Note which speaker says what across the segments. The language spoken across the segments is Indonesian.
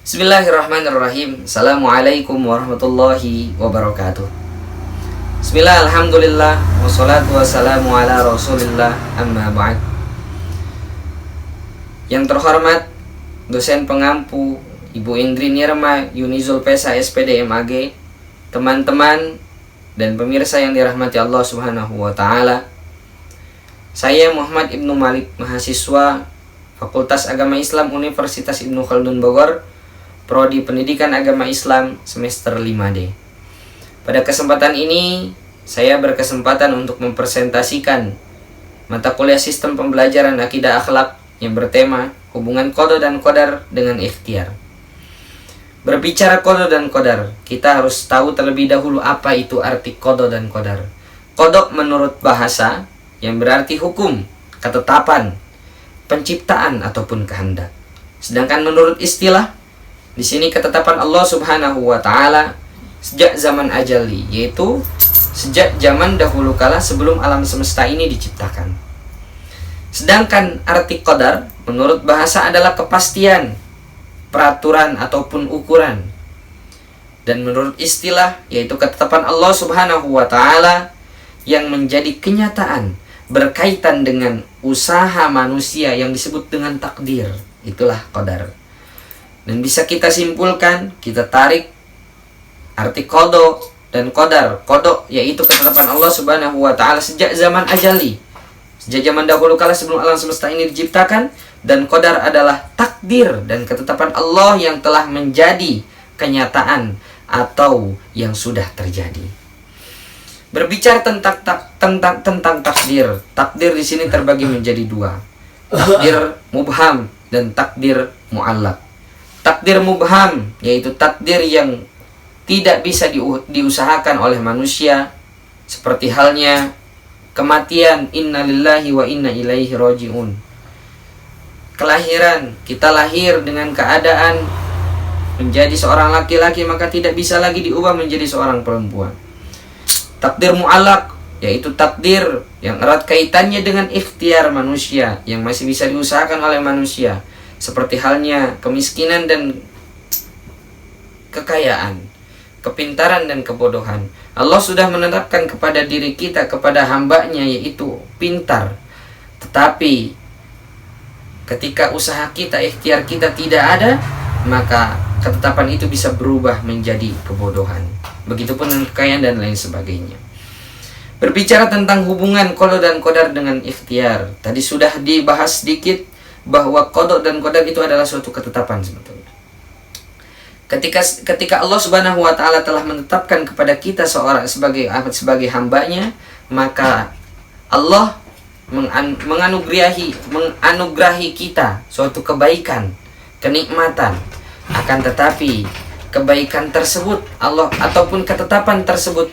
Speaker 1: Bismillahirrahmanirrahim. Assalamualaikum warahmatullahi wabarakatuh. Bismillah, alhamdulillah, wassalatu wassalamu ala rasulillah, amma ba'd. Yang terhormat dosen pengampu Ibu Indri Nirma Yunizul Pesa SPD MAG, teman-teman dan pemirsa yang dirahmati Allah Subhanahu wa taala. Saya Muhammad Ibnu Malik, mahasiswa Fakultas Agama Islam Universitas Ibnu Khaldun Bogor, Prodi Pendidikan Agama Islam semester 5D. Pada kesempatan ini, saya berkesempatan untuk mempresentasikan mata kuliah Sistem Pembelajaran Akidah Akhlak yang bertema hubungan qada dan qadar dengan ikhtiar. Berbicara qada dan qadar, kita harus tahu terlebih dahulu apa itu arti qada dan qadar. Qada menurut bahasa yang berarti hukum, ketetapan, penciptaan ataupun kehendak. Sedangkan menurut istilah, di sini ketetapan Allah Subhanahu wa taala sejak zaman ajali, yaitu sejak zaman dahulu kala sebelum alam semesta ini diciptakan. Sedangkan arti qadar menurut bahasa adalah kepastian, peraturan ataupun ukuran. Dan menurut istilah yaitu ketetapan Allah Subhanahu wa taala yang menjadi kenyataan berkaitan dengan usaha manusia yang disebut dengan takdir. Itulah qadar. Dan bisa kita simpulkan, kita tarik arti qada dan qadar. Qada yaitu ketetapan Allah Subhanahu wa taala sejak zaman ajali, sejak zaman dahulu kala sebelum alam semesta ini diciptakan, dan qadar adalah takdir dan ketetapan Allah yang telah menjadi kenyataan atau yang sudah terjadi. Berbicara tentang takdir. Takdir di sini terbagi menjadi dua. Takdir mubham dan takdir mu'allaq. Takdir mubham yaitu takdir yang tidak bisa diusahakan oleh manusia, seperti halnya kematian, innalillahi wa inna ilaihi raji'un. Kelahiran, kita lahir dengan keadaan menjadi seorang laki-laki, maka tidak bisa lagi diubah menjadi seorang perempuan. Takdir mu'allaq yaitu takdir yang erat kaitannya dengan ikhtiar manusia yang masih bisa diusahakan oleh manusia, seperti halnya kemiskinan dan kekayaan, kepintaran dan kebodohan. Allah sudah menetapkan kepada diri kita, kepada hambanya, yaitu pintar. Tetapi ketika usaha kita, ikhtiar kita tidak ada, maka ketetapan itu bisa berubah menjadi kebodohan. Begitupun dengan kekayaan dan lain sebagainya. Berbicara tentang hubungan qada dan qadar dengan ikhtiar, tadi sudah dibahas sedikit bahwa qada dan qadar itu adalah suatu ketetapan sebetulnya. Ketika Allah Subhanahu wa taala telah menetapkan kepada kita sebagai hambanya, maka Allah menganugerahi kita suatu kebaikan, kenikmatan. Akan tetapi kebaikan tersebut Allah ataupun ketetapan tersebut,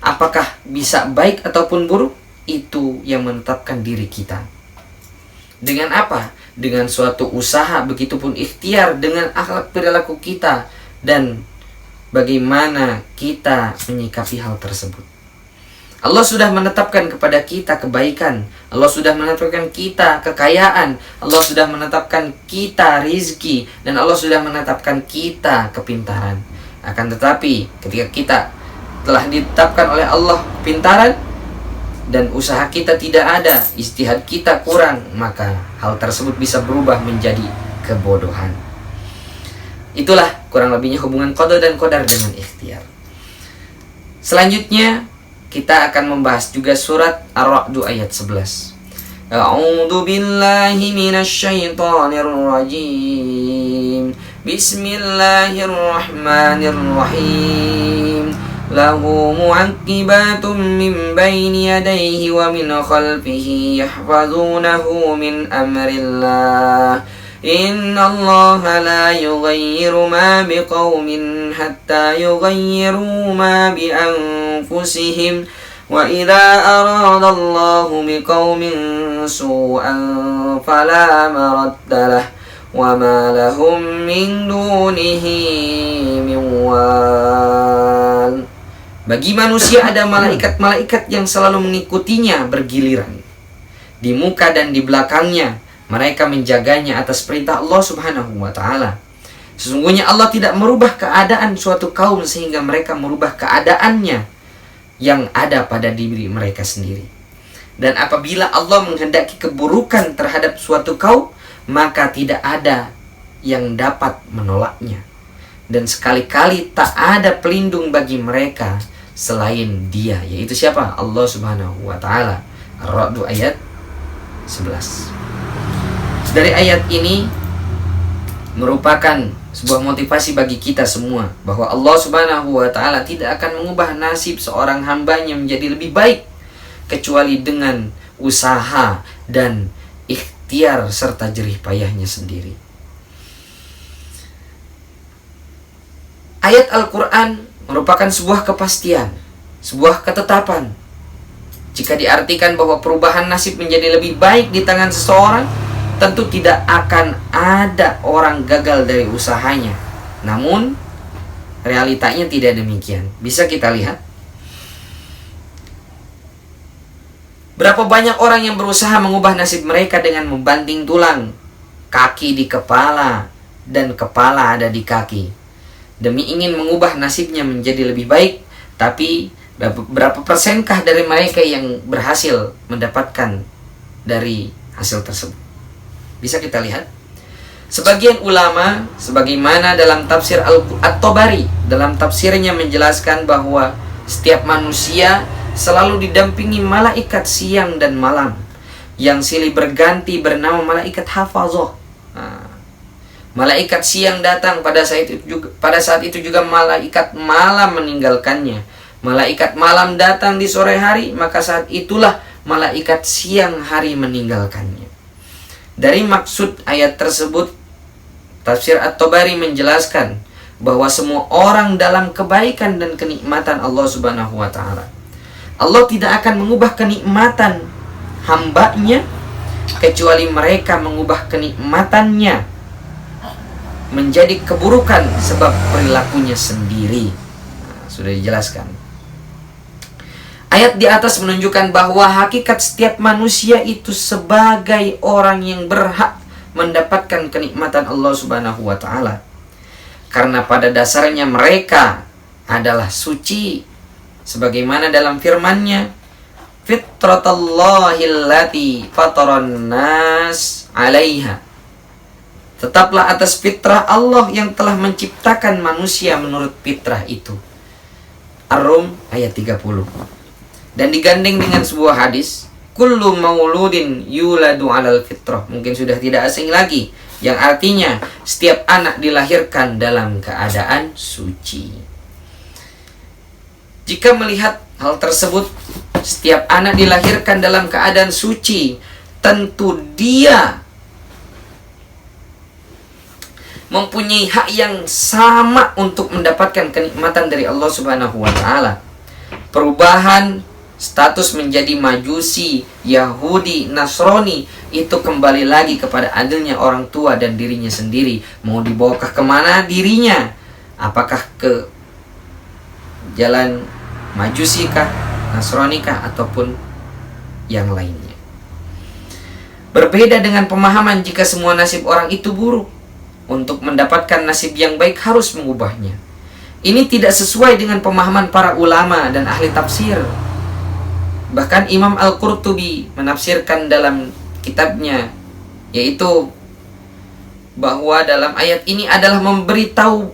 Speaker 1: apakah bisa baik ataupun buruk, itu yang menetapkan diri kita. Dengan apa? Dengan suatu usaha, begitupun ikhtiar, dengan akhlak perilaku kita, dan bagaimana kita menyikapi hal tersebut. Allah sudah menetapkan kepada kita kebaikan, Allah sudah menetapkan kita kekayaan, Allah sudah menetapkan kita rizki, dan Allah sudah menetapkan kita kepintaran. Akan tetapi ketika kita telah ditetapkan oleh Allah kepintaran dan usaha kita tidak ada, ijtihad kita kurang, maka hal tersebut bisa berubah menjadi kebodohan. Itulah kurang lebihnya hubungan qada dan qadar dengan ikhtiar. Selanjutnya kita akan membahas juga surat Ar-Ra'd ayat 11. A'udzu billahi minasyaitonir rajim. Bismillahirrahmanirrahim. Lahu mu'aqibatun min baini yadayhi wa min khalfihi yahfazunahu min amrillah. Innallaha la yughayyiru ma biqaumin hatta yughayyiru ma bi anfusihim. Wa idza aradallahu biqaumin su'an fala maradda lahu wa ma lahum min dunihi min wal. Bagi manusia ada malaikat-malaikat yang selalu mengikutinya bergiliran di muka dan di belakangnya. Mereka menjaganya atas perintah Allah Subhanahu wa taala. Sesungguhnya Allah tidak merubah keadaan suatu kaum sehingga mereka merubah keadaannya yang ada pada diri mereka sendiri. Dan apabila Allah menghendaki keburukan terhadap suatu kaum, maka tidak ada yang dapat menolaknya. Dan sekali-kali tak ada pelindung bagi mereka selain Dia, yaitu siapa? Allah Subhanahu wa taala. Ar-Ra'd ayat 11. Dari ayat ini merupakan sebuah motivasi bagi kita semua bahwa Allah Subhanahu wa taala tidak akan mengubah nasib seorang hambanya menjadi lebih baik kecuali dengan usaha dan ikhtiar serta jerih payahnya sendiri. Ayat Al-Quran merupakan sebuah kepastian, sebuah ketetapan. Jika diartikan bahwa perubahan nasib menjadi lebih baik di tangan seseorang, tentu tidak akan ada orang gagal dari usahanya. Namun, realitanya tidak demikian. Bisa kita lihat. Berapa banyak orang yang berusaha mengubah nasib mereka dengan membanting tulang, kaki di kepala, dan kepala ada di kaki, demi ingin mengubah nasibnya menjadi lebih baik. Tapi berapa persenkah dari mereka yang berhasil mendapatkan dari hasil tersebut? Bisa kita lihat. Sebagian ulama, sebagaimana dalam tafsir At-Tabari, dalam tafsirnya menjelaskan bahwa setiap manusia selalu didampingi malaikat siang dan malam yang silih berganti bernama malaikat hafazah. Malaikat siang datang pada saat itu juga malaikat malam meninggalkannya. Malaikat malam datang di sore hari, maka saat itulah malaikat siang hari meninggalkannya. Dari maksud ayat tersebut, tafsir At-Tabari menjelaskan bahwa semua orang dalam kebaikan dan kenikmatan Allah Subhanahu wa taala. Allah tidak akan mengubah kenikmatan hambanya kecuali mereka mengubah kenikmatannya menjadi keburukan sebab perilakunya sendiri. Sudah dijelaskan. Ayat di atas menunjukkan bahwa hakikat setiap manusia itu sebagai orang yang berhak mendapatkan kenikmatan Allah Subhanahu wa taala. Karena pada dasarnya mereka adalah suci, sebagaimana dalam firman-Nya, fitratallahi allati fataran nas 'alaiha. Tetaplah atas fitrah Allah yang telah menciptakan manusia menurut fitrah itu. Ar-Rum ayat 30. Dan digandeng dengan sebuah hadis, kullu mauludin yuladu 'alal fitrah. Mungkin sudah tidak asing lagi, yang artinya setiap anak dilahirkan dalam keadaan suci. Jika melihat hal tersebut, setiap anak dilahirkan dalam keadaan suci, tentu dia mempunyai hak yang sama untuk mendapatkan kenikmatan dari Allah Subhanahu wa taala. Perubahan status menjadi Majusi, Yahudi, Nasrani itu kembali lagi kepada adilnya orang tua dan dirinya sendiri. Mau dibawakah kemana dirinya? Apakah ke jalan Majusi kah, Nasrani kah, ataupun yang lainnya? Berbeda dengan pemahaman jika semua nasib orang itu buruk. Untuk mendapatkan nasib yang baik harus mengubahnya. Ini tidak sesuai dengan pemahaman para ulama dan ahli tafsir. Bahkan Imam Al-Qurtubi menafsirkan dalam kitabnya, yaitu bahwa dalam ayat ini adalah memberitahu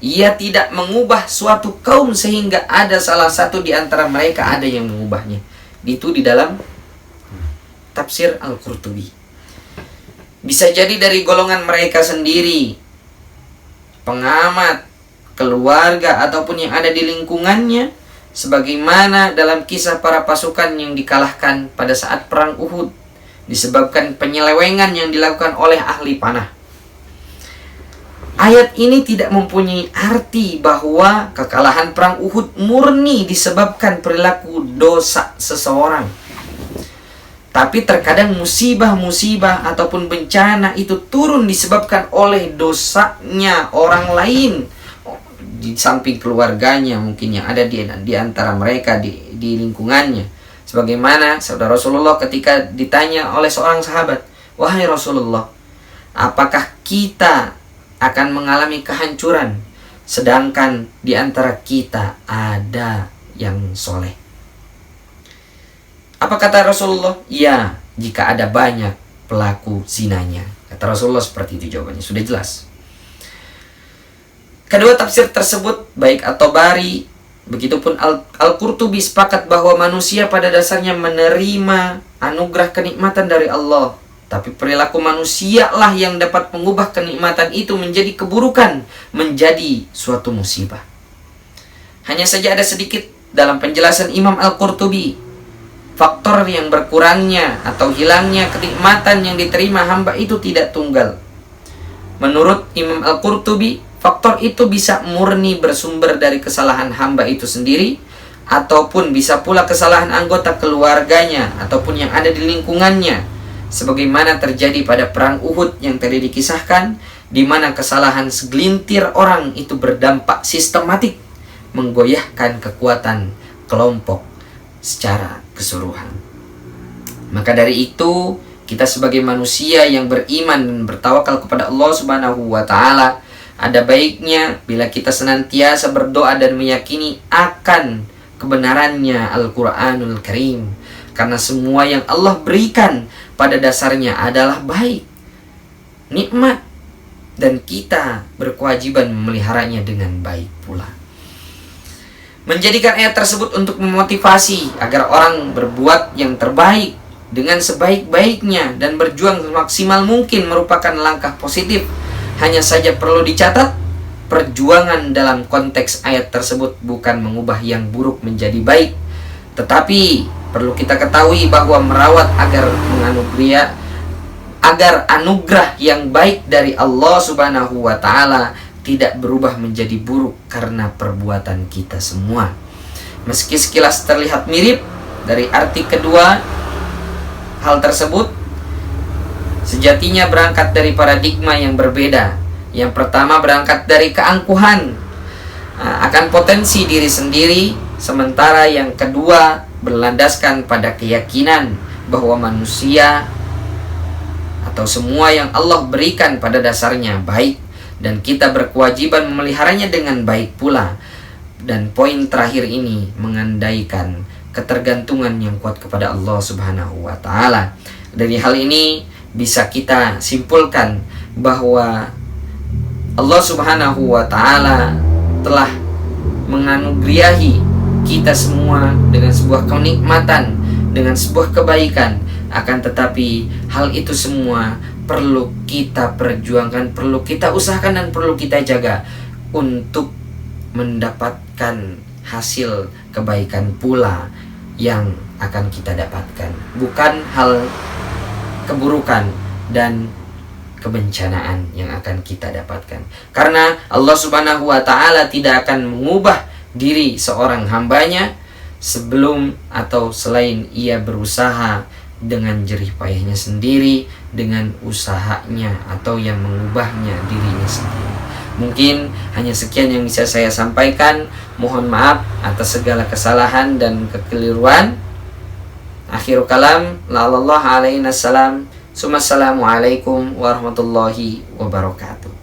Speaker 1: ia tidak mengubah suatu kaum sehingga ada salah satu di antara mereka ada yang mengubahnya. Itu di dalam tafsir Al-Qurtubi. Bisa jadi dari golongan mereka sendiri, pengamat, keluarga, ataupun yang ada di lingkungannya, sebagaimana dalam kisah para pasukan yang dikalahkan pada saat perang Uhud disebabkan penyelewengan yang dilakukan oleh ahli panah. Ayat ini tidak mempunyai arti bahwa kekalahan perang Uhud murni disebabkan perilaku dosa seseorang. Tapi terkadang musibah-musibah ataupun bencana itu turun disebabkan oleh dosanya orang lain, di samping keluarganya mungkin yang ada di antara mereka di lingkungannya. Sebagaimana sabda Rasulullah ketika ditanya oleh seorang sahabat, "Wahai Rasulullah, apakah kita akan mengalami kehancuran, sedangkan di antara kita ada yang soleh. Apa kata Rasulullah? Ya, jika ada banyak pelaku zinanya. Kata Rasulullah seperti itu jawabannya, sudah jelas. Kedua tafsir tersebut, baik At-Tabari, begitupun Al-Qurtubi sepakat bahwa manusia pada dasarnya menerima anugerah kenikmatan dari Allah. Tapi perilaku manusia lah yang dapat mengubah kenikmatan itu menjadi keburukan, menjadi suatu musibah. Hanya saja ada sedikit dalam penjelasan Imam Al-Qurtubi, faktor yang berkurangnya atau hilangnya kenikmatan yang diterima hamba itu tidak tunggal. Menurut Imam Al-Qurtubi, faktor itu bisa murni bersumber dari kesalahan hamba itu sendiri, ataupun bisa pula kesalahan anggota keluarganya ataupun yang ada di lingkungannya, sebagaimana terjadi pada perang Uhud yang tadi dikisahkan, di mana kesalahan segelintir orang itu berdampak sistematik menggoyahkan kekuatan kelompok secara keseluruhan. Maka dari itu, kita sebagai manusia yang beriman dan bertawakal kepada Allah Subhanahu wa taala, ada baiknya bila kita senantiasa berdoa dan meyakini akan kebenarannya Al-Quranul Karim, karena semua yang Allah berikan pada dasarnya adalah baik, nikmat, dan kita berkewajiban memeliharanya dengan baik pula. Menjadikan ayat tersebut untuk memotivasi agar orang berbuat yang terbaik dengan sebaik-baiknya dan berjuang semaksimal mungkin merupakan langkah positif. Hanya saja perlu dicatat, perjuangan dalam konteks ayat tersebut bukan mengubah yang buruk menjadi baik, tetapi perlu kita ketahui bahwa merawat agar anugerah yang baik dari Allah Subhanahu wa taala tidak berubah menjadi buruk karena perbuatan kita semua. Meski sekilas terlihat mirip dari arti kedua hal tersebut, sejatinya berangkat dari paradigma yang berbeda. Yang pertama berangkat dari keangkuhan akan potensi diri sendiri, sementara yang kedua berlandaskan pada keyakinan bahwa manusia atau semua yang Allah berikan pada dasarnya baik, dan kita berkewajiban memeliharanya dengan baik pula. Dan poin terakhir ini mengandaikan ketergantungan yang kuat kepada Allah Subhanahu wa taala. Dari hal ini bisa kita simpulkan bahwa Allah Subhanahu wa taala telah menganugerahi kita semua dengan sebuah kenikmatan, dengan sebuah kebaikan. Akan tetapi hal itu semua perlu kita perjuangkan, perlu kita usahakan, dan perlu kita jaga untuk mendapatkan hasil kebaikan pula yang akan kita dapatkan, bukan hal keburukan dan kebencanaan yang akan kita dapatkan. Karena Allah Subhanahu wa taala tidak akan mengubah diri seorang hambanya sebelum atau selain ia berusaha dengan jerih payahnya sendiri, dengan usahanya atau yang mengubahnya dirinya sendiri. Mungkin hanya sekian yang bisa saya sampaikan. Mohon maaf atas segala kesalahan dan kekeliruan. Akhirul kalam, la Allah alaina salam. Assalamualaikum warahmatullahi wabarakatuh.